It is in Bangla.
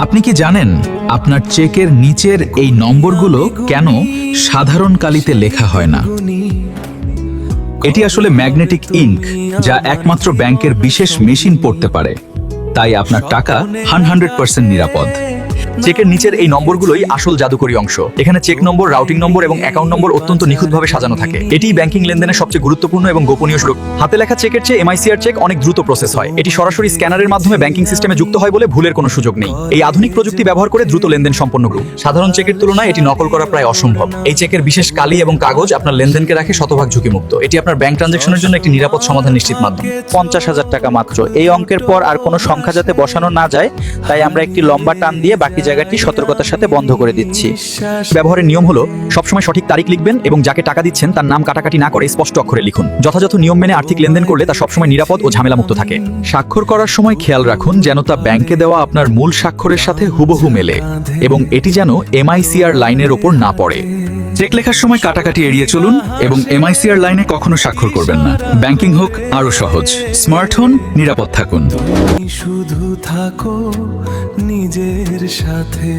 আপনি কি জানেন আপনার চেকের নিচের এই নম্বরগুলো কেন সাধারণ কালিতে লেখা হয় না? এটি আসলে ম্যাগনেটিক ইঙ্ক, যা একমাত্র ব্যাংকের বিশেষ মেশিন পড়তে পারে। তাই আপনার টাকা 100% নিরাপদ। চেকের নিচের এই নম্বরগুলোই আসল জাদুকরী অংশ। এখানে চেক নম্বর, রাউটিং নম্বর এবং অ্যাকাউন্ট নম্বর অত্যন্ত নিখুঁতভাবে সাজানো থাকে। এটি ব্যাংকিং লেনদেনের সবচেয়ে গুরুত্বপূর্ণ এবং গোপনীয় সুরক্ষা। হাতে লেখা চেকের চেয়ে এমআইসিআর চেক অনেক দ্রুত প্রসেস হয়। এটি সরাসরি স্ক্যানারের মাধ্যমে ব্যাংকিং সিস্টেমে যুক্ত হয় বলে ভুলের কোনো সুযোগ নেই। এই আধুনিক প্রযুক্তি ব্যবহার করে দ্রুত লেনদেন সম্পন্ন করুন। সাধারণ চেকের তুলনায় এটি নকল করা প্রায় অসম্ভব। এই চেকের বিশেষ কালি এবং কাগজ আপনার লেনদেনকে রাখে শতভাগ ঝুঁকিমুক্ত। এটি আপনার ব্যাংক ট্রানজ্যাকশনের জন্য একটি নিরাপদ সমাধান নিশ্চিত মাধ্যম। 50,000 টাকা মাত্র। এই অঙ্কের পর আর কোনো সংখ্যা যাতে বসানো না যায়, তাই আমরা একটি লম্বা টান দিয়ে বাকি জায়গাটি সতর্কতার সাথে বন্ধ করে দিচ্ছি। ব্যবহারের নিয়ম হলো সবসময় সঠিক তারিখ লিখবেন এবং যাকে টাকা দিচ্ছেন তার নাম কাটাকাটি না করে স্পষ্ট অক্ষরে লিখুন। যথাযথ নিয়ম মেনে আর্থিক লেনদেন করলে তা সবসময় নিরাপদ ও ঝামেলামুক্ত থাকে। স্বাক্ষর করার সময় খেয়াল রাখুন যেন তা ব্যাংকে দেওয়া আপনার মূল স্বাক্ষরের সাথে হুবহু মেলে এবং এটি যেন এমআইসিআর লাইনের ওপর না পড়ে। চেক লেখার সময় কাটাকাটি এড়িয়ে চলুন এবং এমআইসিআর লাইনে কখনো স্বাক্ষর করবেন না। ব্যাংকিং হোক আরো সহজ, স্মার্ট হন, নিরাপদ থাকুন। শুধু থাকো নিজের সাথে।